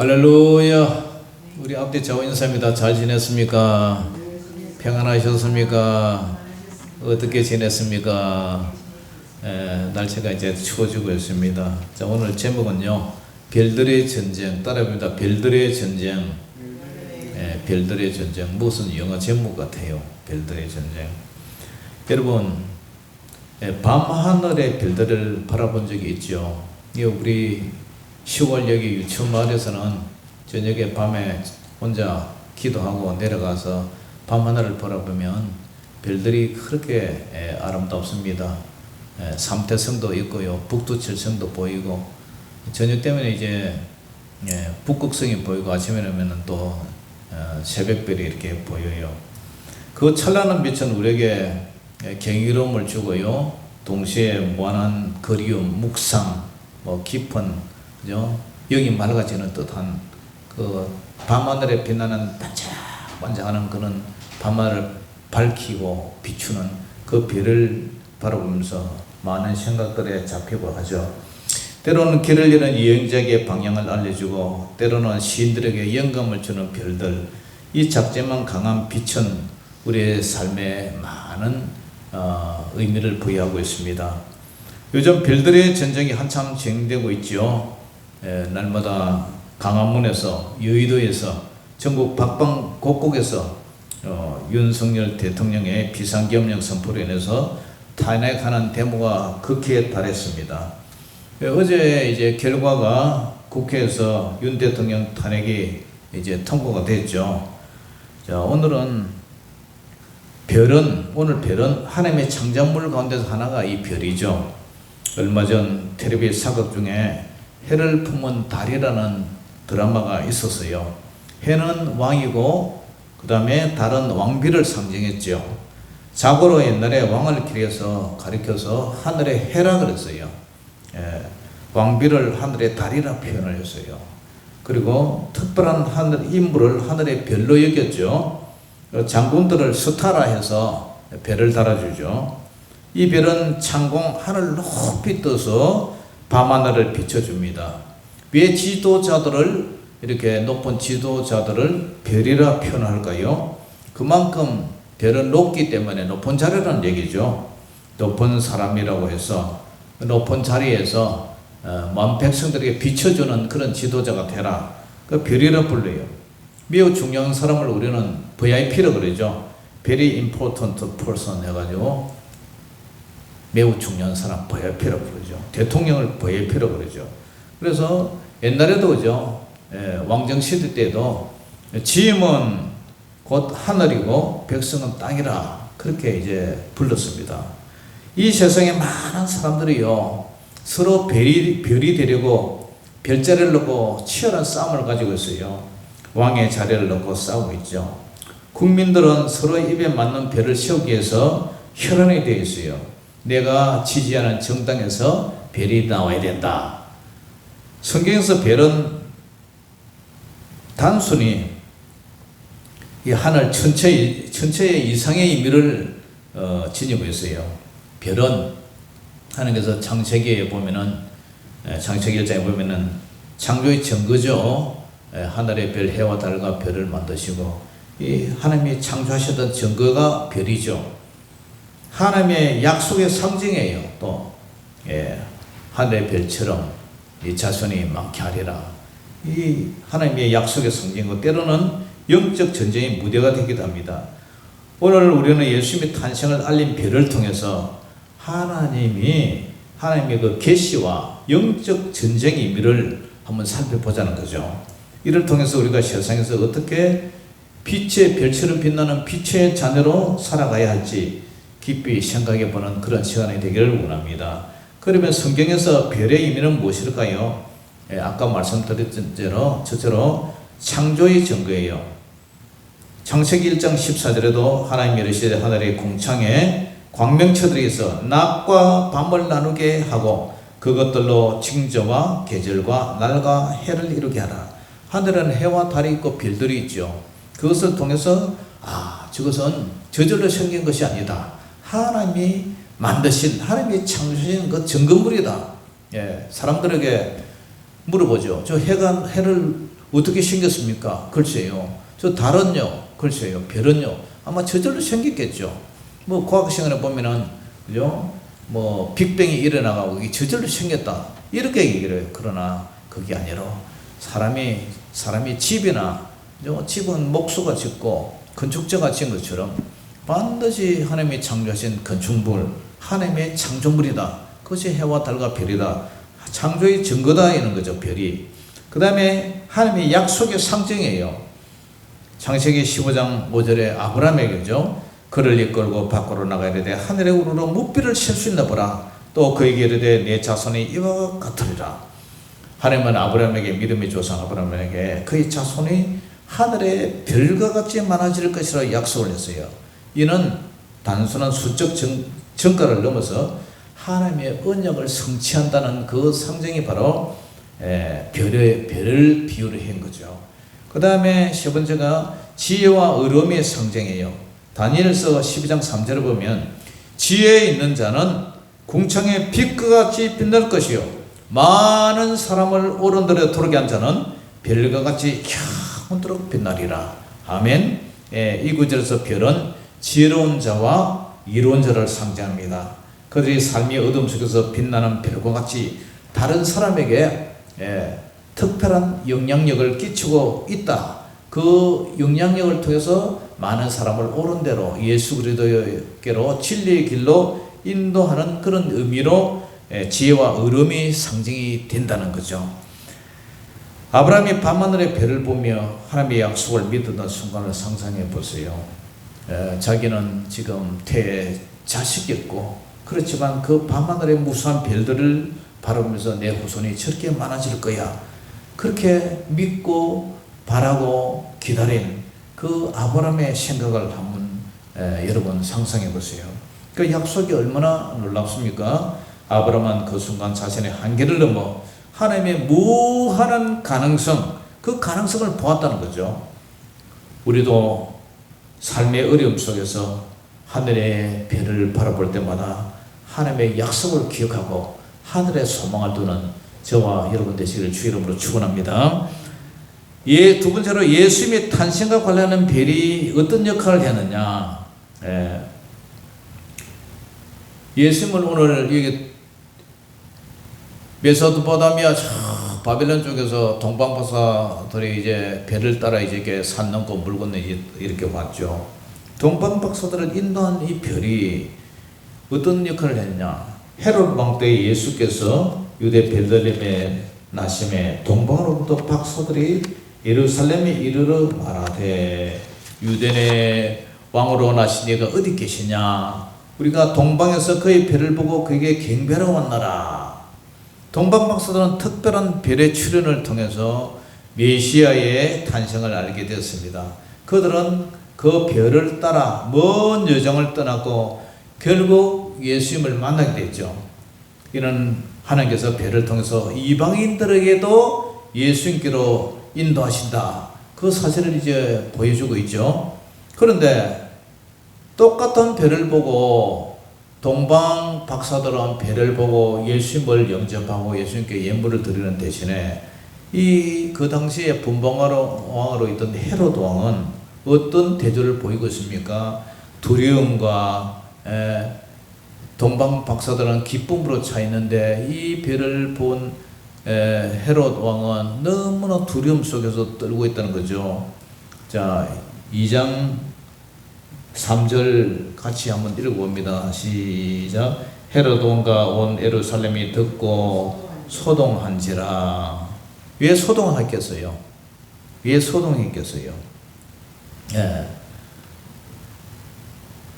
할렐루야. 우리 앞뒤 좌우 인사입니다. 잘 지냈습니까? 평안하셨습니까? 어떻게 지냈습니까? 날씨가 이제 추워지고 있습니다. 자, 오늘 제목은요, 별들의 전쟁. 따라합니다. 별들의 전쟁. 별들의 전쟁. 무슨 영어 제목 같아요. 별들의 전쟁. 여러분, 밤하늘의 별들을 바라본 적이 있죠. 우리 시골 여기 유치원마을에서는 저녁에 밤에 혼자 기도하고 내려가서 밤하늘을 바라보면 별들이 그렇게 아름답습니다. 삼태성도 있고요, 북두칠성도 보이고, 저녁 때문에 이제 북극성이 보이고, 아침에 되면 또 새벽별이 이렇게 보여요. 그 찬란한 빛은 우리에게 경이로움을 주고요, 동시에 무한한 그리움, 묵상, 깊은, 그죠? 영이 맑아지는 듯한 그 밤하늘에 빛나는 반짝반짝하는 그런 밤하늘을 밝히고 비추는 그 별을 바라보면서 많은 생각들에 잡히고 하죠. 때로는 길을 잃은 여행자에게 방향을 알려주고, 때로는 시인들에게 영감을 주는 별들, 이 작지만 강한 빛은 우리의 삶에 많은 의미를 부여하고 있습니다. 요즘 별들의 전쟁이 한참 진행되고 있죠. 날마다 강화문에서, 여의도에서, 전국 박방곡곡에서 윤석열 대통령의 비상계엄령 선포로 인해서 탄핵하는 데모가 극기에 달했습니다. 어제 이제 결과가 국회에서 윤 대통령 탄핵이 이제 통과가 됐죠. 자, 오늘 별은 하나님의 창작물 가운데서 하나가 이 별이죠. 얼마 전 텔레비 사극 중에 해를 품은 달이라는 드라마가 있었어요. 해는 왕이고, 그 다음에 달은 왕비를 상징했죠. 자고로 옛날에 왕을 가리켜서 하늘의 해라 그랬어요. 왕비를 하늘의 달이라 표현을 했어요. 그리고 특별한 하늘 인물을 하늘의 별로 여겼죠. 장군들을 스타라 해서 별을 달아주죠. 이 별은 창공 하늘 높이 떠서 밤하늘을 비춰줍니다. 왜 지도자들을, 이렇게 높은 지도자들을 별이라 표현할까요? 그만큼 별은 높기 때문에 높은 자리라는 얘기죠. 높은 사람이라고 해서 높은 자리에서 만 백성들에게 비춰주는 그런 지도자가 되라. 그 별이라 불러요. 매우 중요한 사람을 우리는 VIP라고 그러죠. Very important person 해가지고 매우 중요한 사람 VIP라고 그러죠. 대통령을 VIP라고 그러죠. 그래서 옛날에도 그죠, 왕정시대 때도 지음은 곧 하늘이고 백성은 땅이라 그렇게 이제 불렀습니다. 이 세상에 많은 사람들이요, 서로 별이 되려고 별자리를 놓고 치열한 싸움을 가지고 있어요. 왕의 자리를 놓고 싸우고 있죠. 국민들은 서로 입에 맞는 별을 세우기 위해서 혈안이 되어 있어요. 내가 지지하는 정당에서 별이 나와야 된다. 성경에서 별은 단순히 이 하늘 전체의 이상의 의미를 지니고 있어요. 별은 하나님께서 창세기에 보면은, 창세기 1장에 보면은 창조의 증거죠. 하늘의 별, 해와 달과 별을 만드시고, 이 하나님이 창조하셨던 증거가 별이죠. 하나님의 약속의 상징이에요. 또 하늘의 별처럼 이 자손이 많게 하리라. 이 하나님의 약속의 상징이고, 때로는 영적 전쟁의 무대가 되기도 합니다. 오늘 우리는 예수님의 탄생을 알린 별을 통해서 하나님의 그 계시와 영적 전쟁의 의미를 한번 살펴보자는 거죠. 이를 통해서 우리가 세상에서 어떻게 빛의 별처럼 빛나는 빛의 자녀로 살아가야 할지 깊이 생각해보는 그런 시간이 되기를 원합니다. 그러면 성경에서 별의 의미는 무엇일까요? 아까 말씀드렸던 저처럼 창조의 증거예요. 창세기 1장 14절에도 하나님이 이르시되 하늘의 궁창에 광명처들에서 낮과 밤을 나누게 하고 그것들로 징조와 계절과 날과 해를 이루게 하라. 하늘에는 해와 달이 있고 별들이 있죠. 그것을 통해서 저것은 저절로 생긴 것이 아니다. 하나님이 만드신, 하나님이 창조하신 그 증거물이다. 사람들에게 물어보죠. 저 해를 어떻게 생겼습니까? 글쎄요. 저 달은요? 글쎄요. 별은요? 아마 저절로 생겼겠죠. 뭐 과학 시간에 보면은 그죠? 뭐 빅뱅이 일어나가고 이게 저절로 생겼다 이렇게 얘기를 해요. 그러나 그게 아니라 사람이 집이나 집은 목수가 짓고 건축자가 지은 것처럼 반드시 하나님이 창조하신 건축물, 하나님의 창조물이다. 그것이 해와 달과 별이다. 창조의 증거다 이런 거죠. 별이. 그 다음에 하나님의 약속의 상징이에요. 창세기 15장 5절에 아브라함에게죠. 그를 이끌고 밖으로 나가야 되 하늘에 우러러 무비를 셀 수 있나 보라. 또 그에게 이르되 내 자손이 이와 같으리라. 하나님은 아브라함에게 믿음의 조상 아브라함에게 그의 자손이 하늘의 별과 같이 많아질 것이라 약속을 했어요. 이는 단순한 수적 정가를 넘어서 하나님의 언약을 성취한다는 그 상징이 바로 별을 비유를 한 거죠. 그 다음에 세 번째가 지혜와 의로움의 상징이에요. 다니엘서 12장 3절을 보면 지혜에 있는 자는 궁창의 빛과 같이 빛날 것이요 많은 사람을 오른들에 도르게 한 자는 별과 같이 영원토록 빛나리라. 아멘. 이 구절에서 별은 지혜로운 자와 이로운 자를 상징합니다. 그들이 삶의 어둠 속에서 빛나는 별과 같이 다른 사람에게 특별한 영향력을 끼치고 있다. 그 영향력을 통해서 많은 사람을 옳은 대로 예수 그리스도께로 진리의 길로 인도하는 그런 의미로 지혜와 의로움이 상징이 된다는 거죠. 아브라함이 밤하늘의 별을 보며 하나님의 약속을 믿었던 순간을 상상해 보세요. 자기는 지금 태에 자식이었고 그렇지만 그 밤하늘의 무수한 별들을 바라보면서 내 후손이 저렇게 많아질 거야. 그렇게 믿고 바라고 기다린 그 아브라함의 생각을 한번 여러분 상상해 보세요. 그 약속이 얼마나 놀랍습니까? 아브라함은 그 순간 자신의 한계를 넘어 하나님의 무한한 가능성, 그 가능성을 보았다는 거죠. 우리도 삶의 어려움 속에서 하늘의 별을 바라볼 때마다 하나님의 약속을 기억하고 하늘에 소망을 두는 저와 여러분 되시기를 주 이름으로 축원합니다. 두 번째로 예수님의 탄생과 관련하는 별이 어떤 역할을 했느냐. 예수님을 오늘 여기 메소포타미아 바벨론 쪽에서 동방박사들이 이제 배를 따라 이제 산 넘고 물 건너 이렇게 왔죠. 동방박사들을 인도한 이 별이 어떤 역할을 했냐. 헤롯 왕 때 예수께서 유대 베들레헴에 나심에 동방으로부터 박사들이 예루살렘에 이르러 말하되 유대의 왕으로 나신 이가 어디 계시냐. 우리가 동방에서 그의 별을 보고 그에게 경배하러 왔나라. 동방 박사들은 특별한 별의 출현을 통해서 메시아의 탄생을 알게 되었습니다. 그들은 그 별을 따라 먼 여정을 떠났고 결국 예수님을 만나게 됐죠. 이는 하나님께서 별을 통해서 이방인들에게도 예수님께로 인도하신다. 그 사실을 이제 보여주고 있죠. 그런데 똑같은 별을 보고 동방 박사들은 별을 보고 예수님을 영접하고 예수님께 예물을 드리는 대신에 그 당시에 분봉왕으로 있던 헤롯 왕은 어떤 태도를 보이고 있습니까? 두려움과 동방 박사들은 기쁨으로 차 있는데 이 별을 본 헤롯 왕은 너무나 두려움 속에서 떨고 있다는 거죠. 자, 2장 3절 같이 한번 읽어봅니다. 시작. 헤롯 왕과 온 예루살렘이 듣고 소동한지라. 왜 소동했겠어요? 왜 소동했겠어요?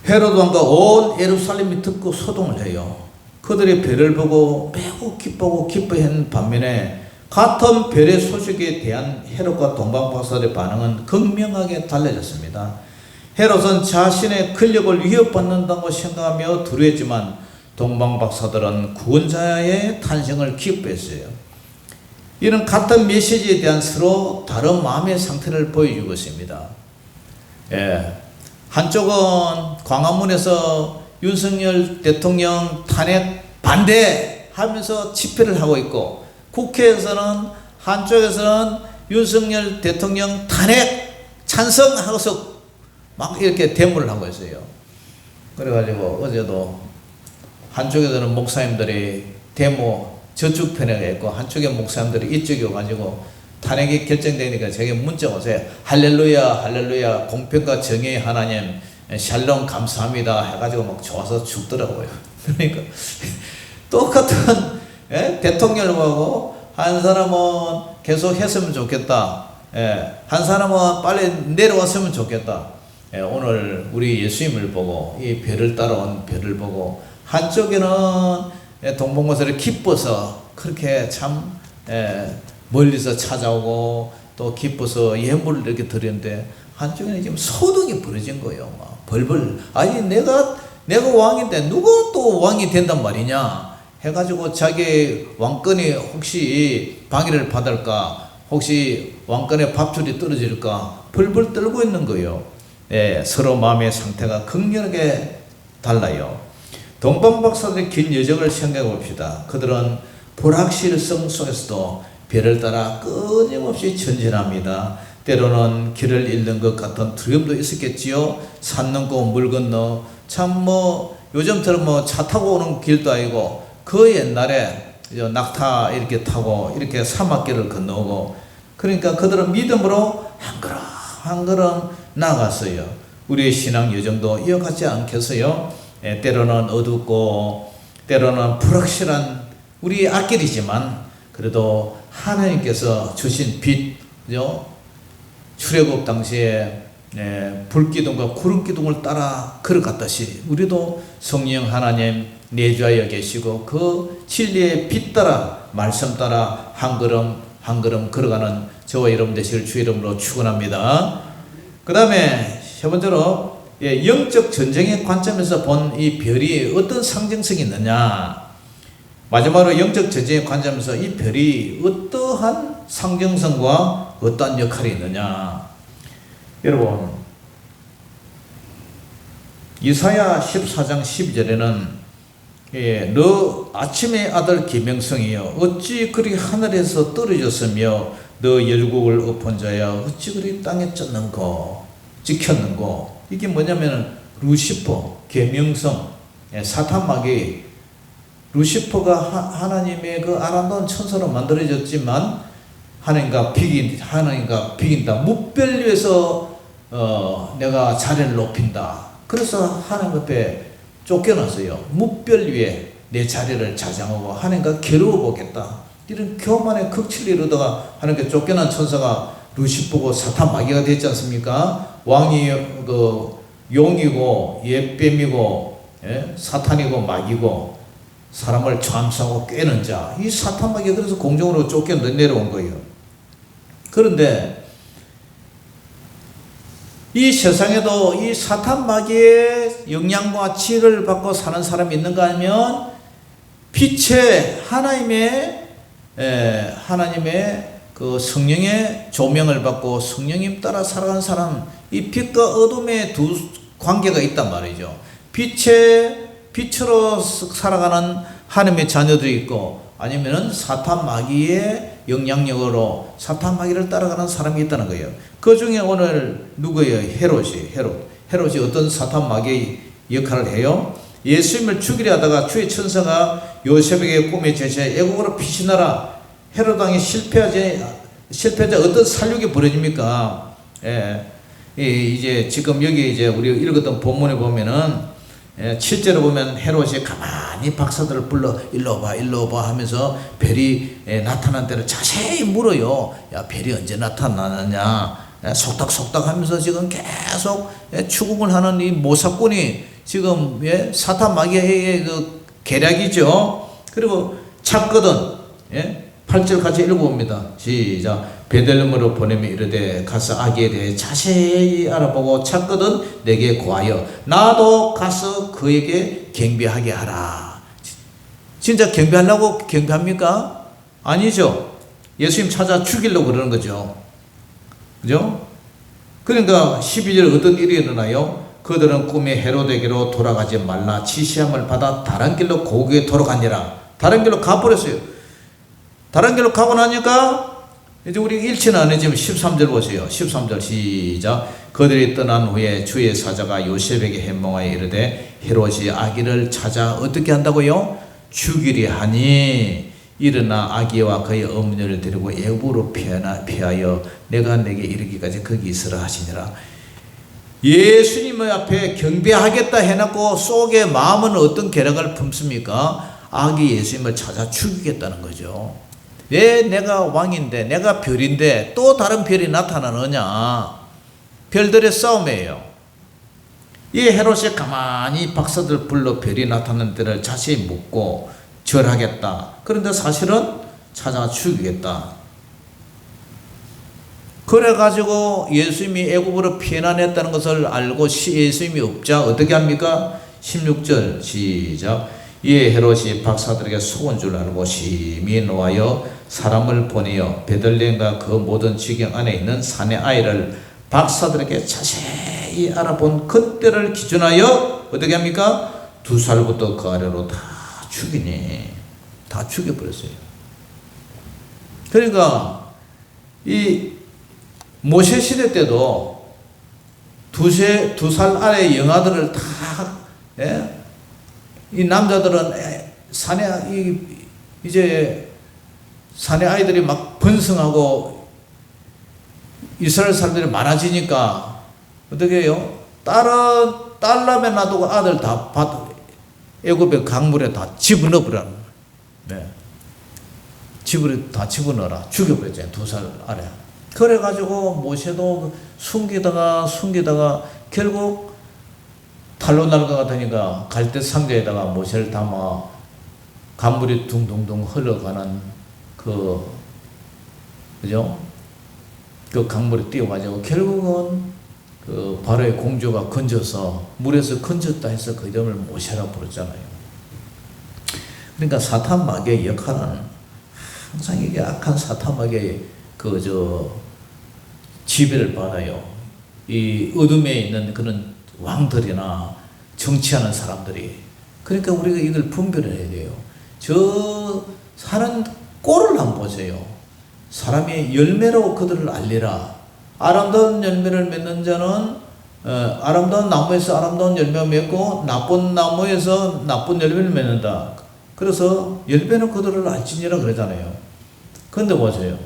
헤롯 왕과 온 예루살렘이 듣고 소동을 해요. 그들의 별을 보고 매우 기뻐하고 기뻐한 반면에 같은 별의 소식에 대한 헤롯과 동방 박사들의 반응은 극명하게 달라졌습니다. 헤롯은 자신의 권력을 위협받는다고 생각하며 두려웠지만 동방 박사들은 구원자의 탄생을 기뻐했어요. 이런 같은 메시지에 대한 서로 다른 마음의 상태를 보여주고 있습니다. 한쪽은 광화문에서 윤석열 대통령 탄핵 반대하면서 집회를 하고 있고, 국회에서는 한쪽에서는 윤석열 대통령 탄핵 찬성하고서 막 이렇게 데모를 하고 있어요. 그래가지고 어제도 한쪽에서는 목사님들이 데모 저쪽 편에 있고 한쪽에 목사님들이 이쪽에 와가지고 탄핵이 결정되니까 제게 문자 오세요. 할렐루야 할렐루야 공평과 정의의 하나님 샬롬 감사합니다 해가지고 막 좋아서 죽더라고요. 그러니까 똑같은 대통령하고 한 사람은 계속 했으면 좋겠다. 한 사람은 빨리 내려왔으면 좋겠다. 오늘 우리 예수님을 보고 이 별을 따라온 별을 보고 한쪽에는 동봉고사를 기뻐서 그렇게 참 멀리서 찾아오고 또 기뻐서 예물을 이렇게 드렸는데 한쪽에는 지금 소동이 벌어진 거예요. 막 벌벌. 아니 내가 왕인데 누가 또 왕이 된단 말이냐 해가지고 자기 왕권이 혹시 방해를 받을까, 혹시 왕권의 밥줄이 떨어질까 벌벌 떨고 있는 거예요. 서로 마음의 상태가 극렬하게 달라요. 동방박사들의 긴 여정을 생각해 봅시다. 그들은 불확실성 속에서도 별을 따라 끊임없이 전진합니다. 때로는 길을 잃는 것 같은 두려움도 있었겠지요. 산 넘고 물 건너, 참 요즘처럼 차 타고 오는 길도 아니고 그 옛날에 낙타 이렇게 타고 이렇게 사막길을 건너오고, 그러니까 그들은 믿음으로 한 걸음 나아갔어요. 우리의 신앙 여정도 이어가지 않겠어요? 때로는 어둡고 때로는 불확실한 우리 앞길이지만 그래도 하나님께서 주신 빛, 출애굽 당시에 불기둥과 구름기둥을 따라 걸어갔듯이 우리도 성령 하나님 내주하여 계시고 그 진리의 빛 따라 말씀 따라 한 걸음 한 걸음 걸어가는 저와 여러분 되시길 주 이름으로 축원합니다. 그 다음에 세 번째로 영적 전쟁의 관점에서 본 이 별이 어떤 상징성이 있느냐. 마지막으로 영적 전쟁의 관점에서 이 별이 어떠한 상징성과 어떠한 역할이 있느냐. 여러분, 이사야 14장 12절에는 너 아침의 아들 기명성이여 어찌 그리 하늘에서 떨어졌으며 너 열국을 엎은 자야 어찌 그리 땅에 찍혔는고. 이게 뭐냐면 루시퍼, 계명성, 사탄 마귀. 루시퍼가 하나님의 그 아름다운 천사로 만들어졌지만 하나님과 비긴다. 무별류에서 내가 자리를 높인다. 그래서 하나님 앞에 쫓겨났어요. 무별류에 내 자리를 자정하고 하나님과 겨루어 보겠다. 이런 교만의 극치를 이루다가 하나님께 쫓겨난 천사가 루시퍼고 사탄 마귀가 됐지 않습니까? 왕이 용이고 옛뱀이고 사탄이고 마귀고 사람을 참수하고 꿰는 자, 이 사탄 마귀가 그래서 공중으로 쫓겨 내려온 거예요. 그런데 이 세상에도 이 사탄 마귀의 영향과 지혜를 받고 사는 사람이 있는가 하면 빛의 하나님의 그 성령의 조명을 받고 성령님 따라 살아가는 사람, 이 빛과 어둠의 두 관계가 있단 말이죠. 빛으로 살아가는 하나님의 자녀들이 있고 아니면은 사탄 마귀의 영향력으로 사탄 마귀를 따라가는 사람이 있다는 거예요. 그 중에 오늘 누구예요? 헤롯이 어떤 사탄 마귀의 역할을 해요? 예수님을 죽이려 하다가 주의 천사가 요셉에게 꿈에 제시해 애국으로 피신하라. 헤롯 왕이 실패하자 어떤 살육이 벌어집니까? 이제 지금 여기 이제 우리 읽었던 본문에 보면은 7절에 보면 헤롯이 가만히 박사들을 불러 일로 와봐 하면서 별이 나타난 때를 자세히 물어요. 야, 별이 언제 나타나느냐? 속닥속닥 하면서 지금 계속 추궁을 하는 이 모사꾼이 지금 사탄 마귀의 그 계략이죠. 그리고 찾거든. 8절 같이 읽어봅니다. 시작. 베들레헴으로 보내며 이르되 가서 아기에 대해 자세히 알아보고 찾거든 내게 고하여 나도 가서 그에게 경배하게 하라. 진짜 경배하려고 경배합니까? 아니죠. 예수님 찾아 죽이려고 그러는 거죠. 그죠? 그러니까 12절 어떤 일이 일어나요? 그들은 꿈에 헤롯에게로 돌아가지 말라 지시함을 받아 다른 길로 고국에 돌아가니라. 다른 길로 가버렸어요. 다른 길로 가고 나니까 이제 우리 읽지는 않지만 13절 보세요. 13절 시작. 그들이 떠난 후에 주의 사자가 요셉에게 해몽하여 이르되 헤롯이 아기를 찾아 어떻게 한다고요? 죽이려 하니 일어나 아기와 그의 어머니를 데리고 애굽으로 피하여 내가 내게 이르기까지 거기 있으라 하시니라. 예수님의 앞에 경배하겠다 해놓고 속에 마음은 어떤 계략을 품습니까? 아기 예수님을 찾아 죽이겠다는 거죠. 왜 내가 왕인데 내가 별인데 또 다른 별이 나타나느냐. 별들의 싸움이에요. 이 헤롯이 가만히 박사들 불러 별이 나타난 데를 자세히 묻고 절하겠다. 그런데 사실은 찾아 죽이겠다. 그래가지고 예수님이 애굽으로 피난했다는 것을 알고 예수님이 없자 어떻게 합니까? 16절 시작. 이에 헤롯이 박사들에게 속은 줄 알고 심히 노하여 사람을 보내어 베들레헴과 그 모든 지경 안에 있는 사내 아이를 박사들에게 자세히 알아본 그때를 기준하여 어떻게 합니까? 2살부터 그 아래로 다 죽이니. 다 죽여버렸어요. 그러니까 이 모세 시대 때도 2살 아래 영아들을 다, 예? 이 남자들은 이제 사내 아이들이 막 번성하고 이스라엘 사람들이 많아지니까 어떻게 해요? 딸라면 놔두고 아들 다 애굽의 강물에 다 집어넣어 버려는 거예요. 네. 집을 다 집어넣어라. 죽여버렸잖아요. 2살 아래. 그래가지고 모세도 숨기다가 결국 탈로 날 것 같으니까 갈대 상자에다가 모세를 담아 강물이 둥둥둥 흘러가는 그죠? 그 강물에 뛰어가지고 결국은 그 바로의 공주가 건져서 물에서 건졌다 해서 그 이름을 모세라고 부르잖아요. 그러니까 사탄 마귀의 역할은 항상 이게 악한 사탄 마귀의 지배를 받아요. 이 어둠에 있는 그런 왕들이나 정치하는 사람들이. 그러니까 우리가 이걸 분별을 해야 돼요. 저 사는 꼴을 한번 보세요. 사람이 열매로 그들을 알리라. 아름다운 열매를 맺는 자는 아름다운 나무에서 아름다운 열매를 맺고 나쁜 나무에서 나쁜 열매를 맺는다. 그래서 열매는 그들을 알지니라 그러잖아요. 그런데 보세요.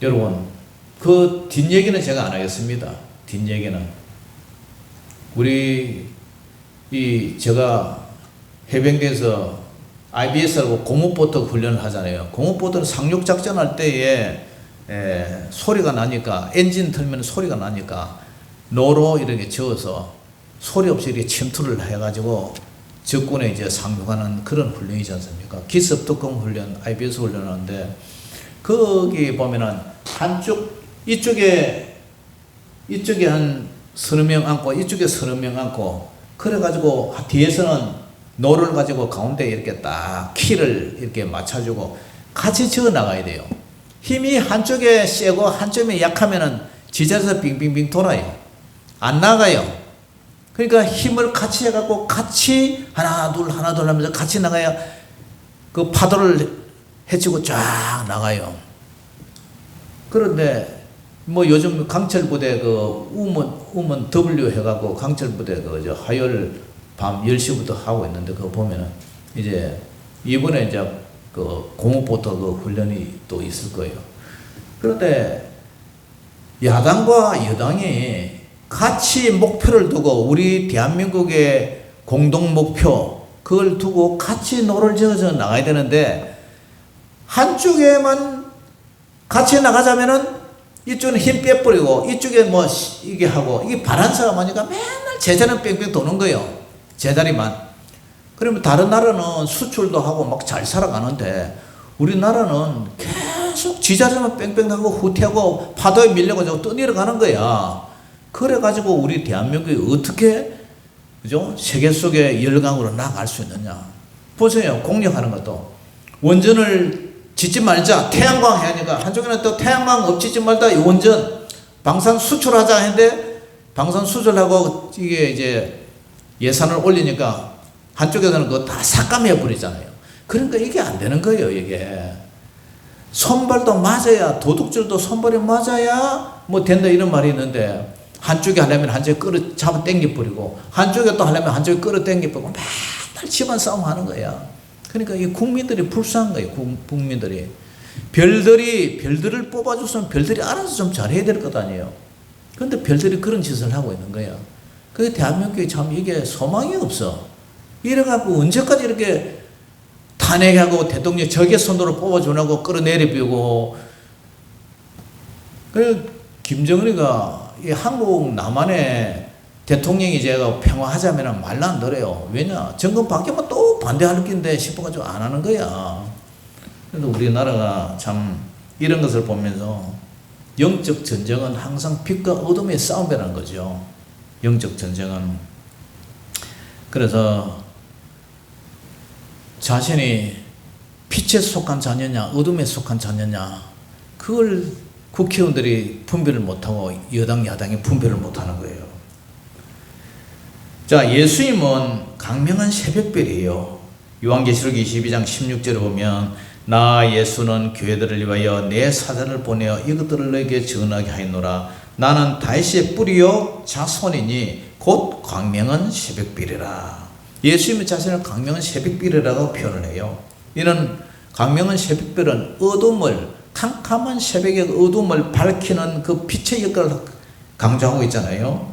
여러분, 그 뒷얘기는 제가 안 하겠습니다. 뒷얘기는. 제가 해병대에서 IBS라고 공업보트 훈련을 하잖아요. 공업보트는 상륙작전 할 때에 소리가 나니까, 엔진 틀면 소리가 나니까, 노로 이렇게 저어서 소리 없이 이렇게 침투를 해가지고 적군에 이제 상륙하는 그런 훈련이지 않습니까? 기습 특공 훈련, IBS 훈련하는데, 거기 보면은 이쪽에 한 서너 명 앉고, 이쪽에 서너 명 앉고, 그래가지고 뒤에서는 노를 가지고 가운데 이렇게 딱 키를 이렇게 맞춰주고 같이 저어 나가야 돼요. 힘이 한쪽에 세고 한쪽에 약하면은 지자에서 빙빙빙 돌아요. 안 나가요. 그러니까 힘을 같이 해갖고 같이 하나 둘 하면서 같이 나가야 그 파도를 헤치고 쫙 나가요. 그런데 뭐 요즘 강철부대 우먼 W 해갖고 강철부대 화요일 밤 10시부터 하고 있는데 그거 보면은 이제 이번에 이제 그 공업보트 훈련이 또 있을 거예요. 그런데 야당과 여당이 같이 목표를 두고 우리 대한민국의 공동 목표 그걸 두고 같이 노를 저어서 나가야 되는데 한쪽에만 같이 나가자면은 이쪽은 힘 빼버리고 이쪽에 뭐 이게 하고 이게 바란사가 많으니까 맨날 제자는 뺑뺑 도는 거예요. 제자리만. 그러면 다른 나라는 수출도 하고 막 잘 살아가는데 우리나라는 계속 지자리만 뺑뺑 하고 후퇴하고 파도에 밀려가지고 떠내려가는 거야. 그래가지고 우리 대한민국이 어떻게 그죠? 세계 속의 열강으로 나아갈 수 있느냐. 보세요. 공략하는 것도 원전을 짓지 말자. 태양광 해야 하니까 한쪽에는 또 태양광 업짓지 말자. 원전 방산 수출하자 했는데 방산 수출하고 이게 이제 예산을 올리니까 한쪽에서는 그거 다 삭감해 버리잖아요. 그러니까 이게 안 되는 거예요. 이게 손발도 맞아야, 도둑질도 손발이 맞아야 뭐 된다 이런 말이 있는데, 한쪽에 하려면 한쪽에 끌어 잡아 당겨버리고, 한쪽에 또 하려면 한쪽에 끌어 당겨버리고, 맨날 집안 싸움 하는 거야. 그러니까 이 국민들이 불쌍한 거예요. 국민들이. 별들을 뽑아줬으면 별들이 알아서 좀 잘해야 될 것 아니에요. 그런데 별들이 그런 짓을 하고 있는 거야. 그게 대한민국에 참 이게 소망이 없어. 이래갖고 언제까지 이렇게 탄핵하고 대통령 적의 손으로 뽑아주라고 끌어내리고. 그 김정은이가 이 한국 남한의 대통령이 제가 평화하자면 말도 안 들어요. 왜냐? 정권 바뀌면 또 반대할 건데 싶어가지고 안 하는 거야. 그래서 우리나라가 참 이런 것을 보면서 영적 전쟁은 항상 빛과 어둠의 싸움이라는 거죠. 영적 전쟁은. 그래서 자신이 빛에 속한 자녀냐 어둠에 속한 자녀냐, 그걸 국회의원들이 분별을 못하고 여당 야당이 분별을 못하는 거예요. 자, 예수님은 강명한 새벽별이에요. 요한계시록 22장 16절에 보면 나 예수는 교회들을 위하여 내 사자를 보내어 이것들을 너에게 전하게 하였노라. 나는 다윗의 뿌리요 자손이니 곧 광명한 새벽별이라. 예수님의 자신을 광명한 새벽별이라고 표현을 해요. 이는 광명한 새벽별은 어둠을, 캄캄한 새벽의 어둠을 밝히는 그 빛의 역할을 강조하고 있잖아요.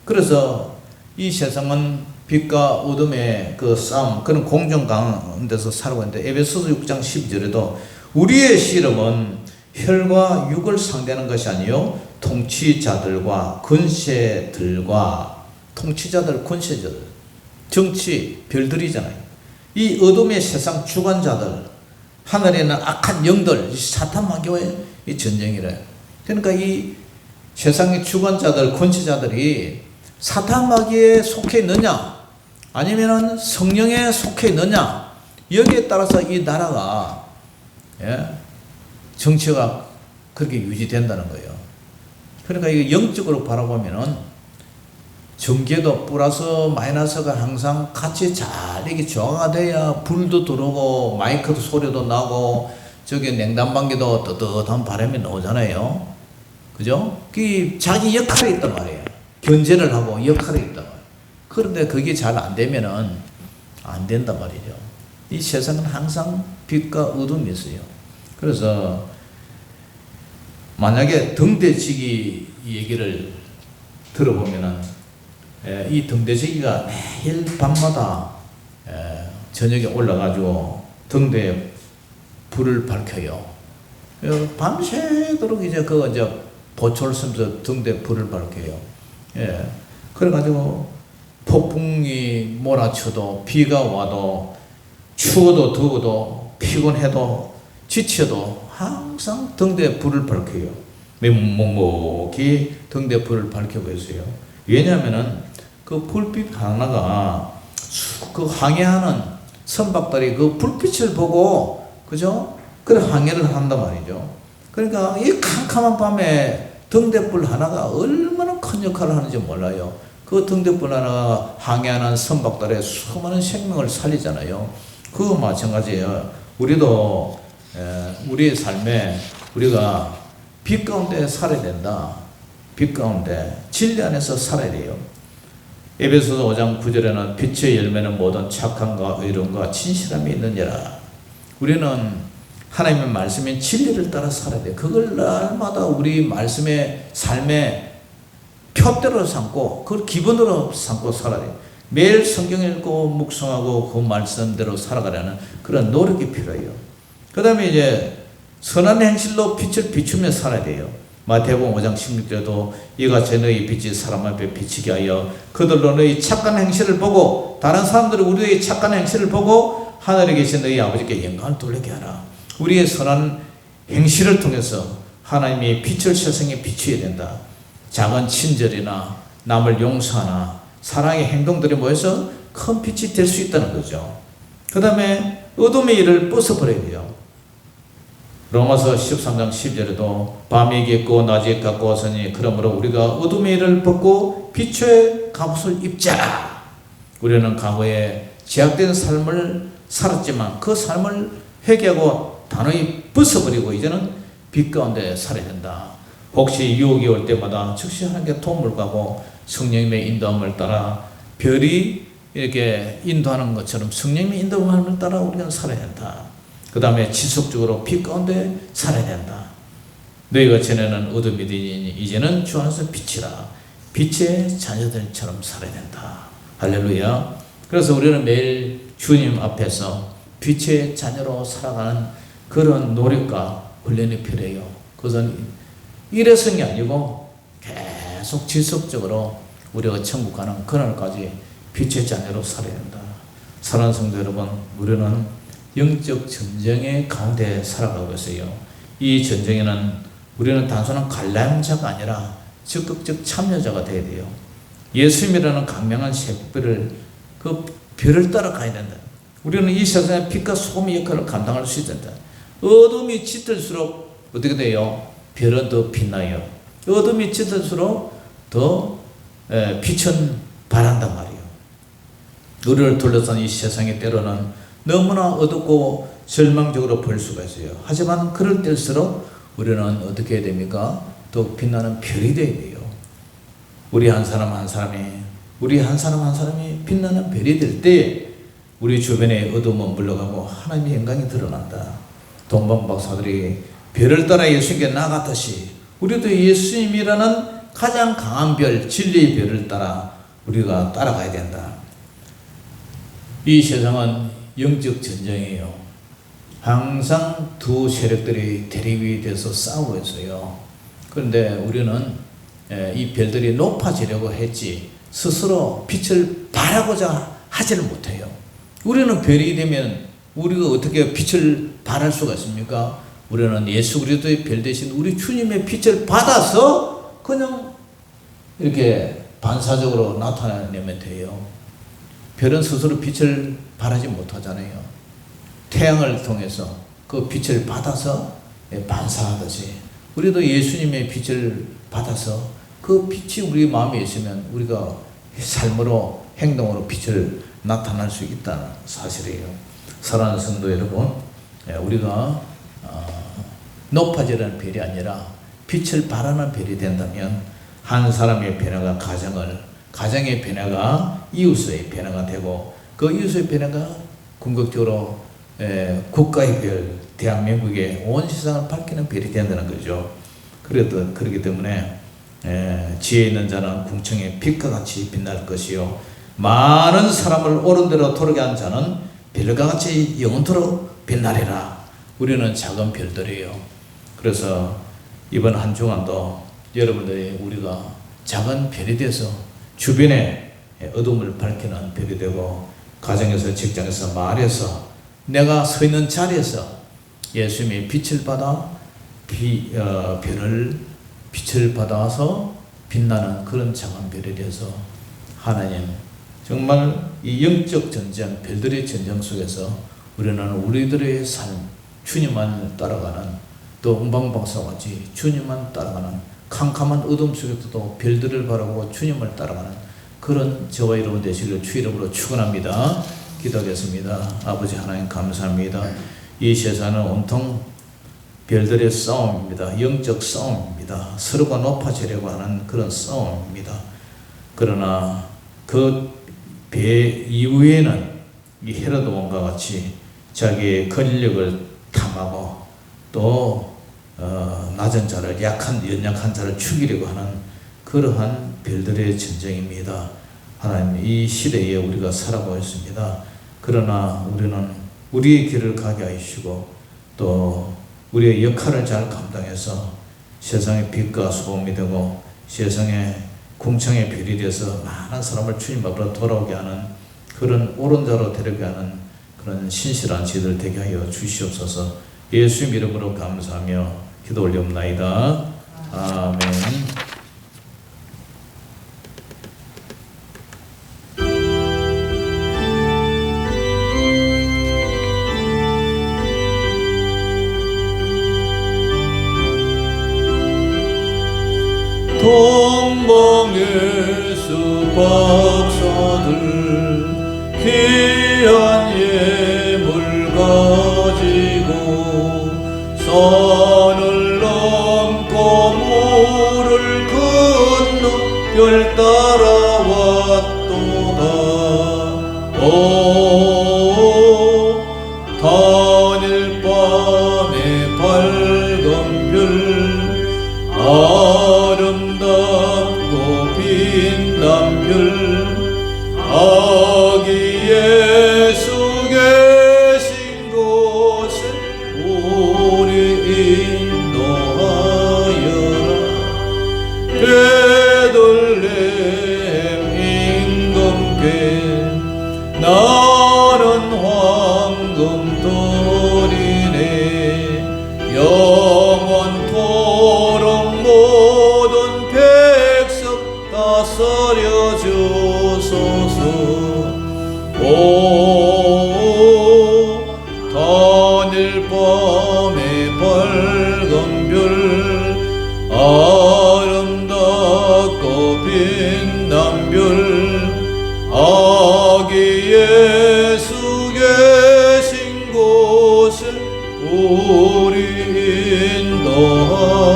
그래서 이 세상은 빛과 어둠의 그 싸움, 그런 공정 가운데서 살고 있는데, 에베소서 6장 12절에도 우리의 씨름은 혈과 육을 상대하는 것이 아니요 통치자들과 권세들과, 통치자들, 권세자들, 정치, 별들이잖아요. 이 어둠의 세상 주관자들, 하늘에 있는 악한 영들, 사탄 마귀와의 이 전쟁이래요. 그러니까 이 세상의 주관자들, 권세자들이 사탄 마귀에 속해 있느냐 아니면 성령에 속해 있느냐, 여기에 따라서 이 나라가 정치가 그렇게 유지된다는 거예요. 그러니까 이게 영적으로 바라보면은 전개도 플러스 마이너스가 항상 같이 잘 이게 조화가 돼야 불도 들어오고 마이크도 소리도 나고 저기 냉난방개도 뜨뜻한 바람이 나오잖아요. 그죠? 그 자기 역할이 있단 말이에요. 견제를 하고 역할이 있단 말이에요. 그런데 그게 잘 안 되면은 안 된단 말이죠. 이 세상은 항상 빛과 어둠이 있어요. 그래서 만약에 등대지기 얘기를 들어보면은 이 등대지기가 매일 밤마다 저녁에 올라가지고 등대에 불을 밝혀요. 밤새도록 이제 그거 이제 보초를 쓰면서 등대에 불을 밝혀요. 그래가지고 폭풍이 몰아쳐도 비가 와도 추워도 더워도 피곤해도 지쳐도 항상 등대에 불을 밝혀요. 묵묵히 등대에 불을 밝히고 있어요. 왜냐하면은 그 불빛 하나가 그 항해하는 선박들이 그 불빛을 보고, 그죠? 그래 항해를 한단 말이죠. 그러니까 이 캄캄한 밤에 등대불 하나가 얼마나 큰 역할을 하는지 몰라요. 그 등대불 하나가 항해하는 선박들의 수많은 생명을 살리잖아요. 그거 마찬가지예요. 우리도 우리의 삶에 우리가 빛 가운데 살아야 된다. 빛 가운데 진리 안에서 살아야 돼요. 에베소서 5장 9절에는 빛의 열매는 모든 착함과 의로움과 진실함이 있느니라. 우리는 하나님의 말씀인 진리를 따라 살아야 돼요. 그걸 날마다 우리 말씀의 삶의 표대로 삼고 그걸 기본으로 삼고 살아야 돼요. 매일 성경 읽고 묵상하고 그 말씀대로 살아가려는 그런 노력이 필요해요. 그 다음에 이제 선한 행실로 빛을 비추며 살아야 돼요. 마태복음 5장 16절에도 이같이 너희 빛이 사람 앞에 비치게 하여 그들로 너희 착한 행실을 보고, 다른 사람들이 우리의 착한 행실을 보고 하늘에 계신 너희 아버지께 영광을 돌리게 하라. 우리의 선한 행실을 통해서 하나님의 빛을 세상에 비추어야 된다. 작은 친절이나 남을 용서하나 사랑의 행동들이 모여서 큰 빛이 될 수 있다는 거죠. 그 다음에 어둠의 일을 벗어버려야 돼요. 로마서 13장 10절에도 밤이 이겠고 낮이 가까웠으니 그러므로 우리가 어둠의 일을 벗고 빛의 갑옷을 입자. 우리는 과거에 제약된 삶을 살았지만 그 삶을 회개하고 단호히 벗어버리고 이제는 빛 가운데 살아야 된다. 혹시 유혹이 올 때마다 즉시 하나님께 도움을 가고 성령님의 인도함을 따라 별이 이렇게 인도하는 것처럼 성령님의 인도함을 따라 우리가 살아야 된다. 그 다음에 지속적으로 빛 가운데 살아야 된다. 너희가 전에는 어둠이 되니 이제는 주 안에서 빛이라. 빛의 자녀들처럼 살아야 된다. 할렐루야. 그래서 우리는 매일 주님 앞에서 빛의 자녀로 살아가는 그런 노력과 훈련이 필요해요. 그것은 일회성이 아니고 계속 지속적으로 우리가 천국 가는 그날까지 빛의 자녀로 살아야 한다. 사랑하는 성도 여러분, 우리는 영적 전쟁의 가운데 살아가고 있어요. 이 전쟁에는 우리는 단순한 관람자가 아니라 적극적 참여자가 되어야 돼요. 예수님이라는 강명한 새벽별을 그 별을 따라가야 된다. 우리는 이 세상의 빛과 소금의 역할을 감당할 수 있다. 어둠이 짙을수록 어떻게 돼요? 별은 더 빛나요. 어둠이 짙을수록 더 빛은 발한단 말이에요. 우리를 둘러싼 이 세상의 때로는 너무나 어둡고 절망적으로 볼 수가 있어요. 하지만 그럴 때일수록 우리는 어떻게 해야 됩니까? 또 빛나는 별이 되어야 돼요. 우리 한 사람 한 사람이 빛나는 별이 될 때 우리 주변의 어둠은 물러가고 하나님의 영광이 드러난다. 동방 박사들이 별을 따라 예수님께 나아갔듯이 우리도 예수님이라는 가장 강한 별, 진리의 별을 따라 우리가 따라가야 된다. 이 세상은 영적 전쟁이에요. 항상 두 세력들이 대립이 돼서 싸우고 있어요. 그런데 우리는 이 별들이 높아지려고 했지 스스로 빛을 발하고자 하지를 못해요. 우리는 별이 되면 우리가 어떻게 빛을 발할 수가 있습니까? 우리는 예수 그리스도의 별 대신 우리 주님의 빛을 받아서 그냥 이렇게 반사적으로 나타내면 돼요. 별은 스스로 빛을 발하지 못하잖아요. 태양을 통해서 그 빛을 받아서 반사하듯이 우리도 예수님의 빛을 받아서 그 빛이 우리 마음에 있으면 우리가 삶으로 행동으로 빛을 나타날 수 있다는 사실이에요. 사랑하는 성도 여러분, 우리가 높아지는 별이 아니라 빛을 발하는 별이 된다면 한 사람의 변화가 가정의 변화가 이웃의 변화가 되고 그 이웃의 변화가 궁극적으로 국가의 별, 대한민국의 온 세상을 밝히는 별이 된다는 거죠. 그렇기 때문에 지혜 있는 자는 궁창의 빛과 같이 빛날 것이요 많은 사람을 옳은 대로 돌아게 한 자는 별과 같이 영원토록 빛나리라. 우리는 작은 별들이에요. 그래서 이번 한 주간도 여러분들이 우리가 작은 별이 돼서 주변에 어둠을 밝히는 별이 되고 가정에서 직장에서 말에서 내가 서 있는 자리에서 예수님의 빛을 받아 빛을 받아서 빛나는 그런 작은 별이 돼서 하나님 정말 이 영적 전쟁, 별들의 전쟁 속에서 우리는 우리들의 삶, 주님만 따라가는 또 음방박사같이 주님만 따라가는 캄캄한 어둠 속에서도 별들을 바라보고 주님을 따라가는 그런 저와 여러분 되시기를 주 이름으로 축원합니다. 기도하겠습니다. 아버지 하나님 감사합니다. 이 세상은 온통 별들의 싸움입니다. 영적 싸움입니다. 서로가 높아지려고 하는 그런 싸움입니다. 그러나 그 배 이후에는 이 헤로드 왕과 같이 자기의 권력을 탐하고 또 낮은 자를 연약한 자를 죽이려고 하는 그러한 별들의 전쟁입니다. 하나님 이 시대에 우리가 살아가고 있습니다. 그러나 우리는 우리의 길을 가게 하시고 또 우리의 역할을 잘 감당해서 세상의 빛과 소금이 되고 세상의 궁창의 별이 되어서 많은 사람을 주님 앞으로 돌아오게 하는 그런 옳은 자로 데려게 하는 그런 신실한 지들 되게 하여 주시옵소서. 예수 이름으로 감사하며 기도 올리옵나이다. 아멘. 동방예수 박사들 귀한 예물 가지고 산을 넘고 물을 건너 별 따라왔도다. 오 단일 밤의 밝은 별 아름답고 빛난 별 아기 예수 계신 곳에 우리 인도하여라. 베들레헴 임금께 나는 황금돌이네. 영원토록 모든 백성 다스려 주소서. 오 단일 밤의 밝은 별 아름답고 빛난 별 아기 예수 계신 곳에 우리 인도하여라.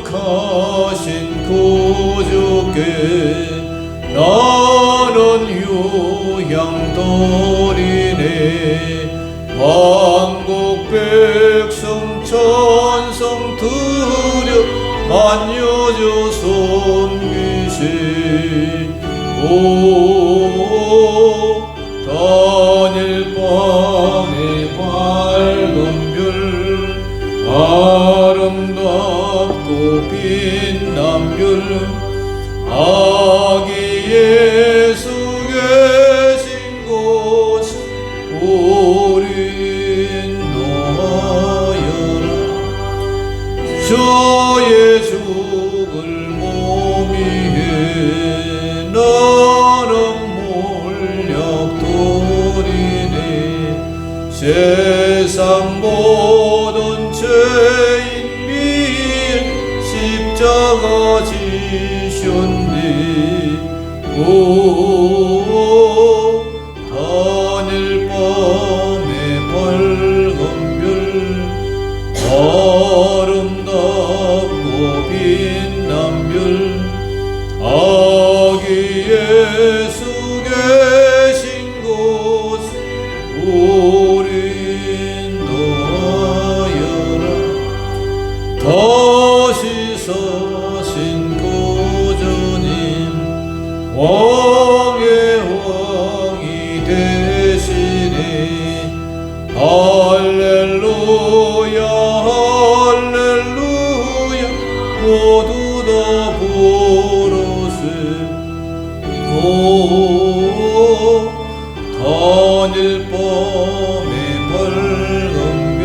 거룩하신 구주께 나는 유향돌이네. 만국 백성 찬송 드려 만여주 섬기세. 오 단일 밤의 밝은 별 아름답고 빛난 별 아기 예수 계신 곳 우리 인도하여라. 저의 죽을 몸 위에 나는 몰약돌이네. 세상 모든 죄인 위에 십자가 지셨네. 오 단일 밤의 밝은 별 아름답고 빛난 별 아기 예수 계신 곳 우리 인도하여라. 다시 사신 구주님 왕의 왕이 되시네. 할렐루야 할렐루야 모두 다 부르세. 오 단일 밤의 밝은 별